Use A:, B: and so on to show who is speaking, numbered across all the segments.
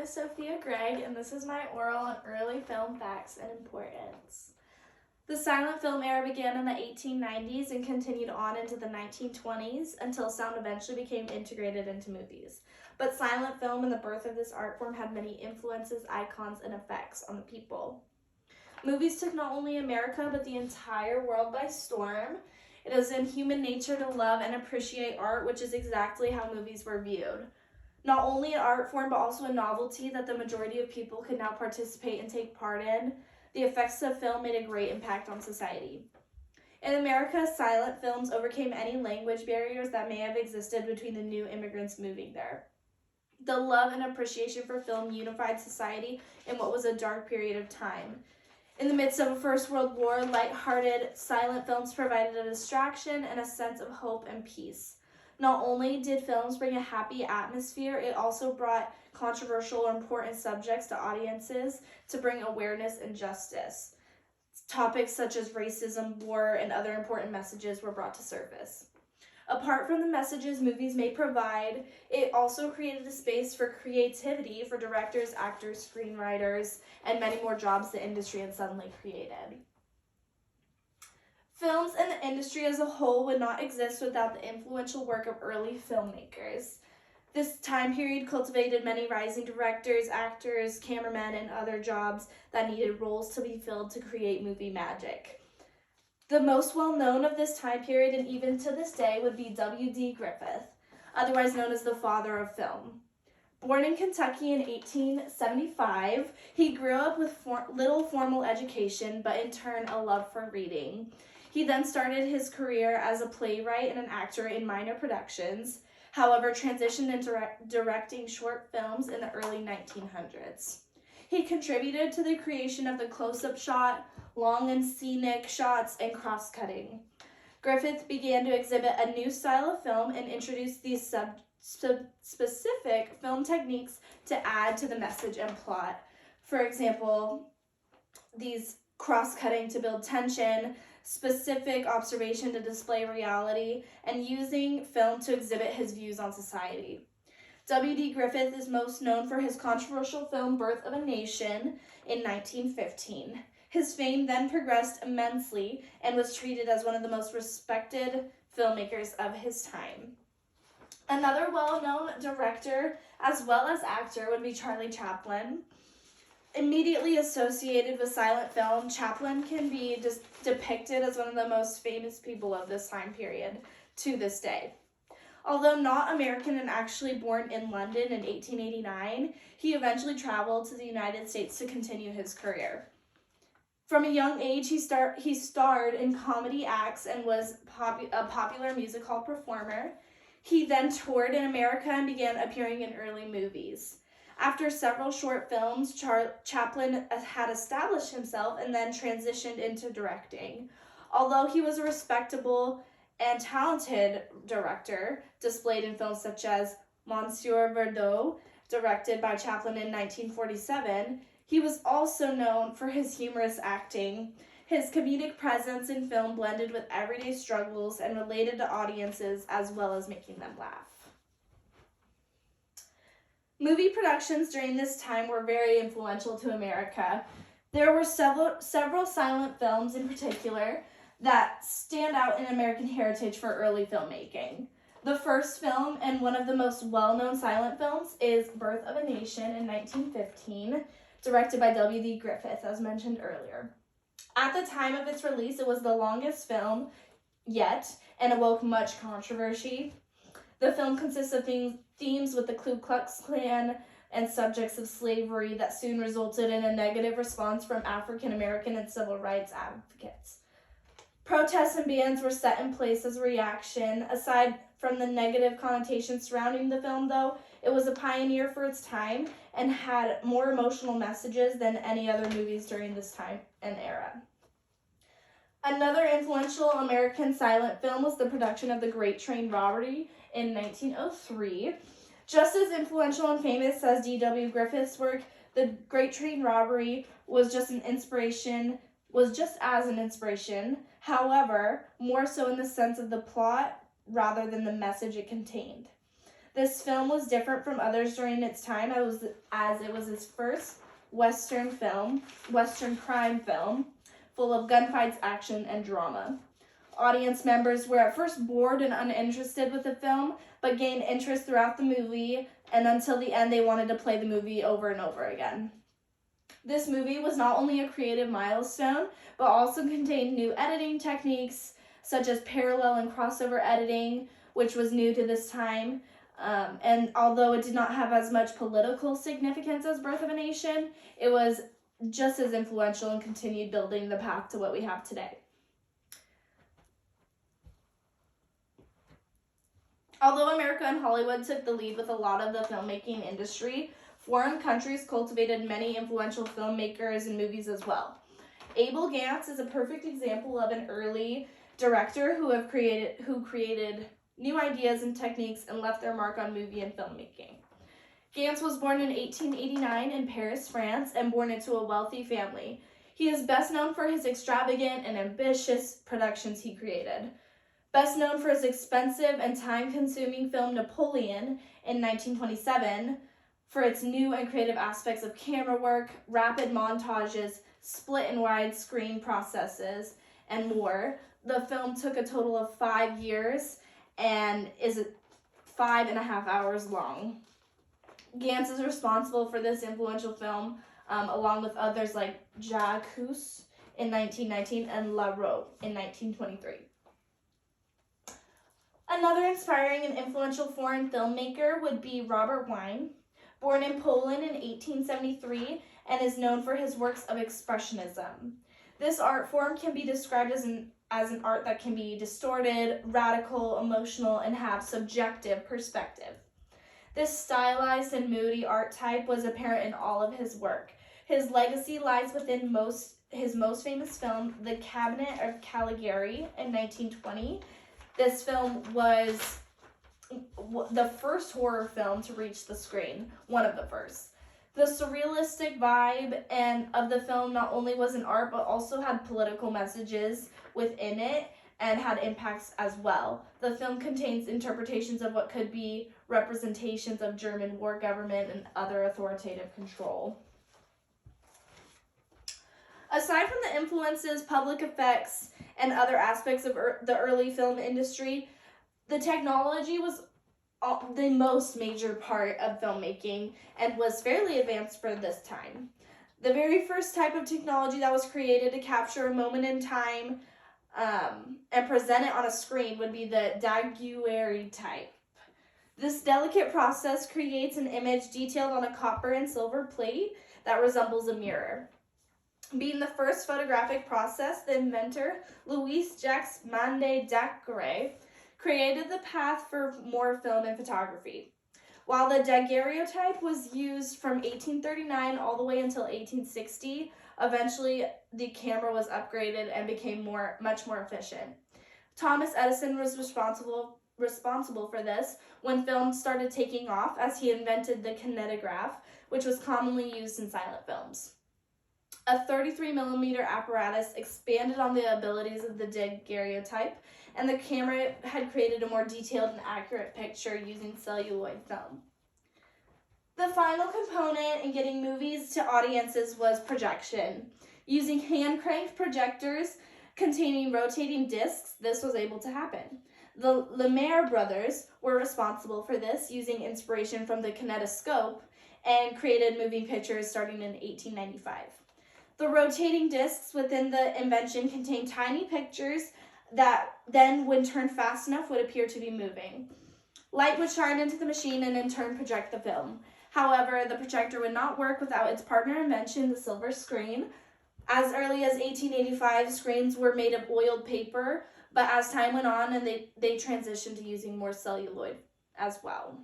A: is Sophia Gregg, and this is my oral on early film facts and importance. The silent film era began in the 1890s and continued on into the 1920s until sound eventually became integrated into movies. But silent film and the birth of this art form had many influences, icons, and effects on the people. Movies took not only America, but the entire world by storm. It is in human nature to love and appreciate art, which is exactly how movies were viewed. Not only an art form, but also a novelty that the majority of people could now participate and take part in. The effects of film made a great impact on society. In America, silent films overcame any language barriers that may have existed between the new immigrants moving there. The love and appreciation for film unified society in what was a dark period of time. In the midst of a First World War, light-hearted, silent films provided a distraction and a sense of hope and peace. Not only did films bring a happy atmosphere, it also brought controversial or important subjects to audiences to bring awareness and justice. Topics such as racism, war, and other important messages were brought to surface. Apart from the messages movies may provide, it also created a space for creativity for directors, actors, screenwriters, and many more jobs the industry had suddenly created. Films and the industry as a whole would not exist without the influential work of early filmmakers. This time period cultivated many rising directors, actors, cameramen, and other jobs that needed roles to be filled to create movie magic. The most well-known of this time period, and even to this day, would be W.D. Griffith, otherwise known as the father of film. Born in Kentucky in 1875, he grew up with little formal education, but in turn a love for reading. He then started his career as a playwright and an actor in minor productions, however transitioned into directing short films in the early 1900s. He contributed to the creation of the close-up shot, long and scenic shots, and cross-cutting. Griffith began to exhibit a new style of film and introduced these specific film techniques to add to the message and plot. For example, these cross-cutting to build tension, specific observation to display reality, and using film to exhibit his views on society. W.D. Griffith is most known for his controversial film Birth of a Nation in 1915. His fame then progressed immensely and was treated as one of the most respected filmmakers of his time. Another well-known director as well as actor would be Charlie Chaplin. Immediately associated with silent film, Chaplin can be depicted as one of the most famous people of this time period to this day. Although not American and actually born in London in 1889, he eventually traveled to the United States to continue his career. From a young age, he starred in comedy acts and was a popular music hall performer. He then toured in America and began appearing in early movies. After several short films, Chaplin had established himself and then transitioned into directing. Although he was a respectable and talented director, displayed in films such as Monsieur Verdot, directed by Chaplin in 1947, he was also known for his humorous acting. His comedic presence in film blended with everyday struggles and related to audiences as well as making them laugh. Movie productions during this time were very influential to America. There were several silent films in particular that stand out in American heritage for early filmmaking. The first film and one of the most well-known silent films is Birth of a Nation in 1915, directed by W.D. Griffith, as mentioned earlier. At the time of its release, it was the longest film yet and awoke much controversy. The film consists of themes with the Ku Klux Klan and subjects of slavery that soon resulted in a negative response from African American and civil rights advocates. Protests and bans were set in place as a reaction. Aside from the negative connotations surrounding the film, though, it was a pioneer for its time and had more emotional messages than any other movies during this time and era. Another influential American silent film was the production of The Great Train Robbery in 1903. Just as influential and famous as D.W. Griffith's work, The Great Train Robbery was just as an inspiration, however, more so in the sense of the plot rather than the message it contained. This film was different from others during its time as it was its first Western crime film, full of gunfights, action, and drama. Audience members were at first bored and uninterested with the film, but gained interest throughout the movie, and until the end they wanted to play the movie over and over again. This movie was not only a creative milestone, but also contained new editing techniques, such as parallel and crossover editing, which was new to this time. And although it did not have as much political significance as Birth of a Nation, it was just as influential and continued building the path to what we have today. Although America and Hollywood took the lead with a lot of the filmmaking industry, foreign countries cultivated many influential filmmakers and movies as well. Abel Gance is a perfect example of an early director who created new ideas and techniques and left their mark on movie and filmmaking. Gance was born in 1889 in Paris, France, and born into a wealthy family. He is best known for his extravagant and ambitious productions he created. Best known for his expensive and time-consuming film Napoleon in 1927, for its new and creative aspects of camera work, rapid montages, split and widescreen processes, and more. The film took a total of 5 years and is 5.5 hours long. Gance is responsible for this influential film, along with others like J'Arc in 1919 and La Roe in 1923. Another inspiring and influential foreign filmmaker would be Robert Wiene, born in Poland in 1873 and is known for his works of Expressionism. This art form can be described as an art that can be distorted, radical, emotional, and have subjective perspective. This stylized and moody art type was apparent in all of his work. His legacy lies within his most famous film, The Cabinet of Caligari in 1920. This film was the first horror film to reach the screen, one of the first. The surrealistic vibe of the film not only was an art, but also had political messages within it and had impacts as well. The film contains interpretations of what could be representations of German war government and other authoritative control. Aside from the influences, public effects, and other aspects of the early film industry, the technology was the most major part of filmmaking and was fairly advanced for this time. The very first type of technology that was created to capture a moment in time and present it on a screen would be the daguerreotype. This delicate process creates an image detailed on a copper and silver plate that resembles a mirror. Being the first photographic process, the inventor, Louis-Jacques Mande Daguerre, created the path for more film and photography. While the daguerreotype was used from 1839 all the way until 1860, eventually the camera was upgraded and became much more efficient. Thomas Edison was responsible for this when film started taking off, as he invented the kinetograph, which was commonly used in silent films. A 33mm apparatus expanded on the abilities of the daguerreotype, and the camera had created a more detailed and accurate picture using celluloid film. The final component in getting movies to audiences was projection. Using hand-cranked projectors containing rotating discs, this was able to happen. The Lumiere brothers were responsible for this, using inspiration from the kinetoscope, and created moving pictures starting in 1895. The rotating discs within the invention contained tiny pictures that then, when turned fast enough, would appear to be moving. Light would shine into the machine and in turn project the film. However, the projector would not work without its partner invention, the silver screen. As early as 1885, screens were made of oiled paper, but as time went on, and they transitioned to using more celluloid as well.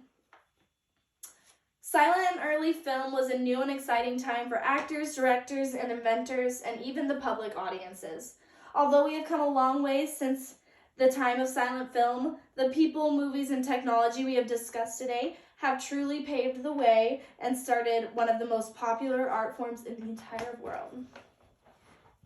A: Silent and early film was a new and exciting time for actors, directors, and inventors, and even the public audiences. Although we have come a long way since the time of silent film, the people, movies, and technology we have discussed today have truly paved the way and started one of the most popular art forms in the entire world.